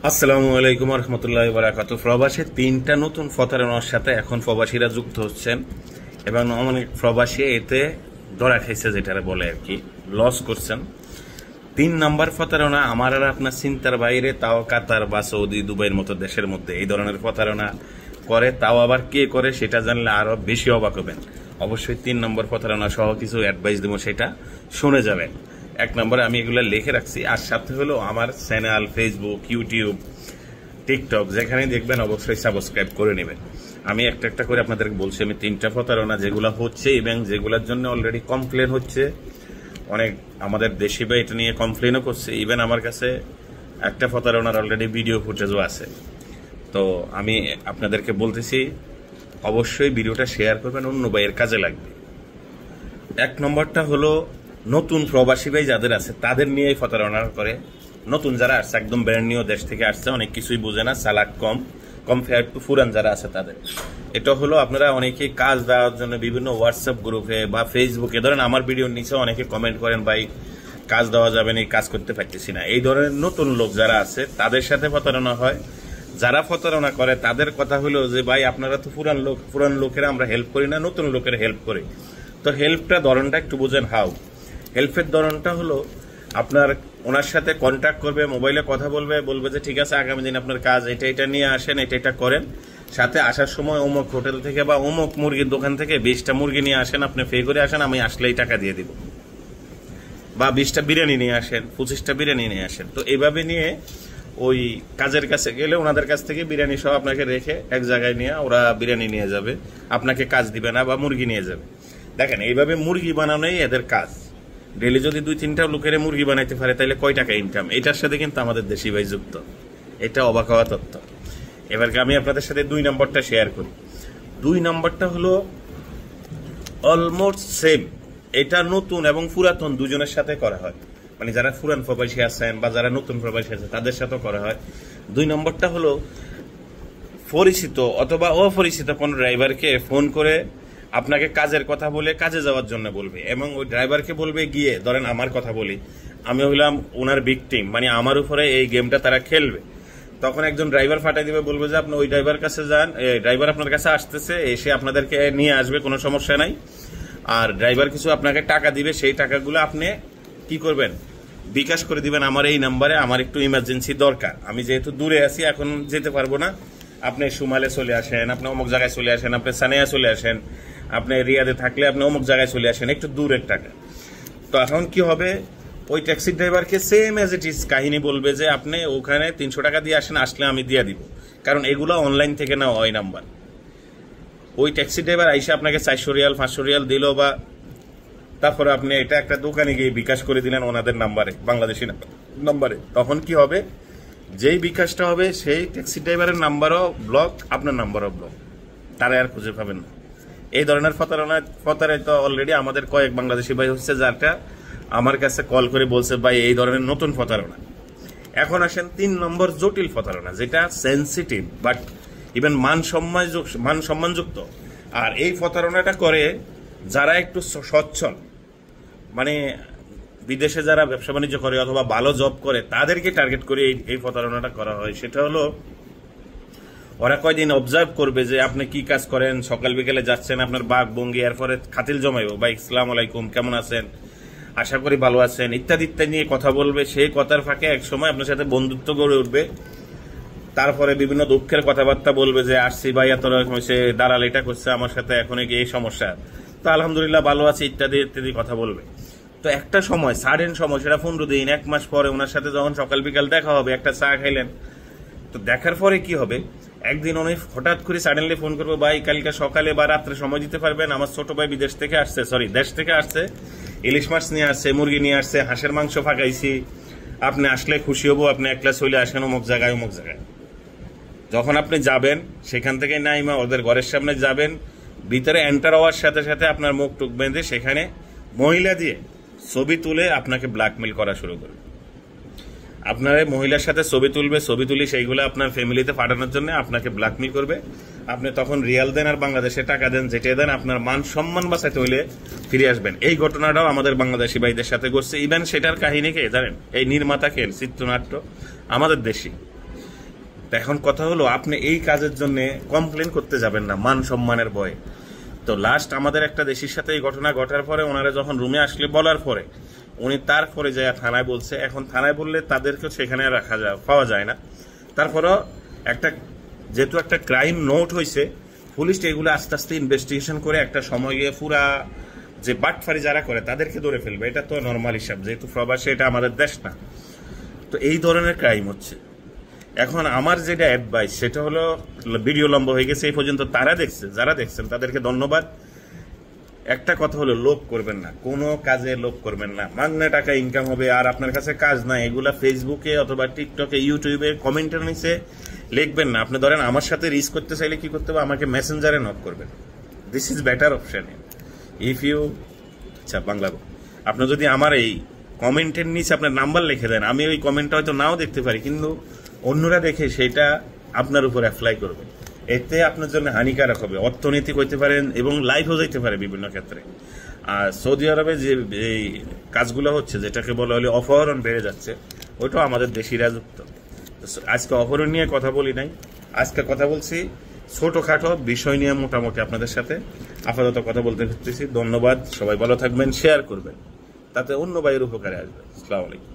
আসসালামু আলাইকুম রহমতুল্লাহ বারাকাতু। প্রবাসে তিনটা নতুন প্রতারণার সাথে এখন প্রবাসীরা যুক্ত হচ্ছেন এবং অনেক প্রবাসী এতে ধরা খাইছে, যেটা বলে আর কি, লস করছেন। 3 নম্বর প্রতারণা আমার আর আপনার চিন্তার বাইরে, তাও কাতার বা সৌদি দুবাইয়ের মতো দেশের মধ্যে এই ধরনের প্রতারণা করে, তাও আবার কে করে সেটা জানলে আরো বেশি অবাক হবেন। অবশ্যই 3 নম্বর প্রতারণা সহ কিছু অ্যাডভাইস দেবো, সেটা শুনে যাবেন। 1 নম্বরে আমি এগুলো লিখে রাখছি, আর সাথে হলো আমার চ্যানেল, ফেসবুক, ইউটিউব, টিকটক, যেখানে দেখবেন অবশ্যই সাবস্ক্রাইব করে নেবেন। আমি একটা একটা করে আপনাদেরকে বলছি। আমি 3টা প্রতারণা যেগুলো হচ্ছে এবং যেগুলোর জন্য অলরেডি কমপ্লেন হচ্ছে, অনেক আমাদের দেশি ভাই এটা নিয়ে কমপ্লেনও করছে। ইভেন আমার কাছে একটা প্রতারণার অলরেডি ভিডিও ফুটেজও আছে। তো আমি আপনাদেরকে বলতেছি, অবশ্যই ভিডিওটা শেয়ার করবেন, অন্য ভাইয়ের কাজে লাগবে। 1 নম্বরটা হলো নতুন প্রবাসী ভাই যাদের আছে তাদের নিয়ে প্রতারণা করে। নতুন যারা আসছে, একদম ব্র্যান্ড নিউ দেশ থেকে আসছে, অনেক কিছুই বোঝে না, চালাক কম কম্পেয়ার টু পুরান যারা আছে তাদের। এটা হলো আপনারা অনেকেই কাজ দেওয়ার জন্য বিভিন্ন হোয়াটসঅ্যাপ গ্রুপে বা ফেসবুকে, ধরেন আমার ভিডিওর নিচে অনেকে কমেন্ট করেন, ভাই কাজ দেওয়া যাবে না, কাজ করতে পারতেছি না। এই ধরনের নতুন লোক যারা আছে তাদের সাথে প্রতারণা হয়। যারা প্রতারণা করে তাদের কথা হলো যে, ভাই আপনারা তো পুরান লোকেরা আমরা হেল্প করি না, নতুন লোকের হেল্প করি। তো হেল্পটা ধরনটা একটু বুঝেন। হেল্পের ধরনটা হলো আপনার ওনার সাথে কন্ট্যাক্ট করবে, মোবাইলে কথা বলবে যে ঠিক আছে আগামী দিন আপনার কাজ এটা নিয়ে আসেন, এটা করেন, সাথে আসার সময় অমুক হোটেল থেকে বা অমুক মুরগির দোকান থেকে 20টা মুরগি নিয়ে আসেন, আপনি পে করে আসেন, আমি আসলেই টাকা দিয়ে দিব। বা 20টা বিরিয়ানি নিয়ে আসেন, 25টা বিরিয়ানি নিয়ে আসেন। তো এইভাবে নিয়ে ওই কাজের কাছে গেলে ওনাদের কাছ থেকে বিরিয়ানি সহ আপনাকে রেখে এক জায়গায় নিয়ে ওরা বিরিয়ানি নিয়ে যাবে, আপনাকে কাজ দিবে না, বা মুরগি নিয়ে যাবে। দেখেন, এইভাবে মুরগি বানানোই এদের কাজ। ডেলি যদি 2-3টা লোকের মুরগি বানাইতে পারে তাহলে কয় টাকা ইনকাম। এটার সাথে কিন্তু আমাদের দেশি ভাই যুক্ত। এটা অবাক হওয়া তথ্য। এবার আমি আপনাদের সাথে 2 নম্বরটা শেয়ার করি। 2 নম্বরটা হলো অলমোস্ট সেম। এটা নতুন এবং পুরাতন দুজনের সাথে করা হয়, মানে যারা পুরান প্রবাসী আছেন বা যারা নতুন প্রবাসী আছে তাদের সাথেও করা হয়। 2 নম্বরটা হলো পরিচিত অথবা অপরিচিত কোন ড্রাইভারকে ফোন করে আপনাকে কাজের কথা বলে কাজে যাওয়ার জন্য বলবে, এবং ওই ড্রাইভারকে বলবে গিয়ে, ধরেন আমার কথা বলি, আমি হইলাম ওনার ভিকটিম, মানে আমার উপরে এই গেমটা তারা খেলবে। তখন একজন ড্রাইভার ফাটাই দিবে, বলবে যে আপনি ওই ড্রাইভার কাছে যান, ড্রাইভার আপনার কাছে আসতেছে, এসে আপনাদেরকে নিয়ে আসবে, কোনো সমস্যা নাই। আর ড্রাইভার কিছু আপনাকে টাকা দিবে, সেই টাকাগুলো আপনি কি করবেন, বিকাশ করে দিবেন আমার এই নাম্বারে, আমার একটু ইমার্জেন্সি দরকার, আমি যেহেতু দূরে আছি এখন যেতে পারবো না, আপনি সুমালে চলে আসেন, আপনি অমুক জায়গায় চলে আসেন, আপনি সানেয়া চলে আসেন, আপনি রিয়াদে থাকলে আপনি অমুক জায়গায় চলে আসেন, একটু দূরের টাকা। তো এখন কি হবে, ওই ট্যাক্সি ড্রাইভারকে সেম এজ ইট ইজ কাহিনী বলবে যে আপনি ওখানে 300 টাকা দিয়ে আসেন, আসলে আমি দিয়ে দিব, কারণ এগুলো অনলাইন থেকে না ওই নাম্বার। ওই ট্যাক্সি ড্রাইভার আইসা আপনাকে 400 রিয়াল 500 রিয়াল দিল, বা তারপরে আপনি এটা একটা দোকানে গিয়ে বিকাশ করে দিলেন ওনাদের নাম্বারে, বাংলাদেশি নাম্বারে। তখন কি হবে, যেই বিকাশটা হবে সেই ট্যাক্সি ড্রাইভারের নাম্বারও ব্লক, আপনার নাম্বারও ব্লক, তারা আর খুঁজে পাবেন না। এই ধরনের প্রতারিত অলরেডি আমাদের কয়েক বাংলাদেশি ভাই হচ্ছে, যারটা আমার কাছে কল করে বলছে ভাই এই ধরনের নতুন প্রতারণা। এখন আসেন 3 নম্বর জটিল প্রতারণা, যেটা সেন্সিটিভ বাট ইভেন মান সম্মানযুক্ত। আর এই প্রতারণাটা করে যারা একটু সচ্ছল, মানে বিদেশে যারা ব্যবসা বাণিজ্য করে অথবা ভালো জব করে, তাদেরকে টার্গেট করে এই প্রতারণাটা করা হয়। সেটা হলো ওরা কয়দিন অবজার্ভ করবে যে আপনি কি কাজ করেন, সকাল বিকেলে যাচ্ছেন, আপনার বাঘ ভঙ্গি, এরপরে খাতিল জমাইব, ভাই আসসালামু আলাইকুম, কেমন আছেন, আশা করি ভালো আছেন, ইত্যাদি ইত্যাদি নিয়ে কথা বলবে। সেই কথার ফাঁকে এক সময় আপনার সাথে বন্ধুত্ব গড়ে উঠবে। তারপরে বিভিন্ন দুঃখের কথাবার্তা বলবে যে আসছি ভাই, এত রকম হয়েছে, দালাল এটা করছে আমার সাথে, এখন এই সমস্যা, তো আলহামদুলিল্লাহ ভালো আছে, ইত্যাদি ইত্যাদি কথা বলবে। তো একটা সময়, সাডেন সময়, সেটা 15 দিন 1 মাস পরে ওনার সাথে যখন সকাল বিকাল দেখা হবে, একটা চা খাইলেন, তো দেখার পরে কি হবে, একদিন উনি হঠাৎ করে সাডেনলি ফোন করবো, ভাই কালকে সকালে বা রাত্রে সময় দিতে পারবেন, আমার ছোট ভাই দেশ থেকে আসছে, ইলিশ মাছ নিয়ে আসছে, মুরগি নিয়ে আসছে, হাঁসের মাংস ফাঁকাইছি, আপনি আসলে খুশি হবো, আপনি একলা চলে আসেন অমুক জায়গায়। যখন আপনি যাবেন সেখান থেকে নাইমা ওদের ঘরের সামনে যাবেন, ভিতরে এন্টার হওয়ার সাথে সাথে আপনার মুখ টুক বেঁধে সেখানে মহিলা দিয়ে ছবি তুলে আপনাকে ব্ল্যাকমেল করা শুরু করবে। আপনার মহিলার সাথে ছবি তুলি সেইগুলো আপনার ফ্যামিলিতে পাঠানোর জন্য আপনাকে ব্ল্যাকমেল করবে। আপনি তখন রিয়াল দেন আর বাংলাদেশে টাকা দেন, যেটা দেন, আপনার মান সম্মান বাঁচাতে হইলে ফিরে আসবেন। এই ঘটনাটাও আমাদের বাংলাদেশি ভাইদের সাথে ঘটছে। ইভেন সেটার কাহিনী কে জানেন, এই নির্মাতা কে, চিত্রনাট্য আমাদের দেশি। এখন কথা হলো, আপনি এই কাজের জন্য কমপ্লেন করতে যাবেন না মান সম্মানের ভয়ে। তো লাস্ট আমাদের একটা দেশের সাথে এই ঘটনা ঘটার পরে ওনারা যখন রুমে আসলে বলার পরে উনি তারপরে যায় থানায় বলছে। এখন থানায় বললে তাদেরকে সেখানে পাওয়া যায় না। তারপরেও যেহেতু একটা ক্রাইম নোট হয়েছে, পুলিশ এগুলো আস্তে আস্তে ইনভেস্টিগেশন করে একটা সময় গিয়ে পুরা যে বাটফারি যারা করে তাদেরকে ধরে ফেলবে। এটা তো নর্মাল হিসাব, যেহেতু প্রবাসী, এটা আমাদের দেশ না। তো এই ধরনের ক্রাইম হচ্ছে। এখন আমার যেটা অ্যাডভাইস সেটা হলো, ভিডিও লম্বা হয়ে গেছে এই পর্যন্ত, যারা দেখছেন তাদেরকে ধন্যবাদ। একটা কথা হলো, লোভ করবেন না, কোনো কাজে লোভ করবেন না। মাগনা টাকা ইনকাম হবে আর আপনার কাছে কাজ নাই, এগুলা ফেসবুকে অথবা টিকটকে ইউটিউবে কমেন্টের নিচে লিখবেন না। আপনি ধরেন আমার সাথে রিচ করতে চাইলে কি করতে হবে, আমাকে মেসেঞ্জারে নক করবেন। This is better option if you Bangla. আপনি যদি আমার এই কমেন্টের নিচে আপনার নাম্বার লিখে দেন, আমি ওই কমেন্টটা হয়তো নাও দেখতে পারি, কিন্তু অন্যরা দেখে সেটা আপনার উপর অ্যাপ্লাই করবে। এতে আপনার জন্য হানিকারক হবে, অর্থনৈতিক হইতে পারেন এবং লাইফও যেতে পারে বিভিন্ন ক্ষেত্রে। আর সৌদি আরবে যে এই কাজগুলো হচ্ছে, যেটাকে বলা হলে অপহরণ বেড়ে যাচ্ছে, ওইটাও আমাদের দেশি রাজত্ব। আজকে অপহরণ নিয়ে কথা বলি নাই, আজকে কথা বলছি ছোটখাটো বিষয় নিয়ে মোটামুটি আপনাদের সাথে আপাতত কথা বলতে ফিরতেছি। ধন্যবাদ, সবাই ভালো থাকবেন, শেয়ার করবেন, তাতে অন্য ভাইয়ের উপকারে আসবে। আসসালামু আলাইকুম।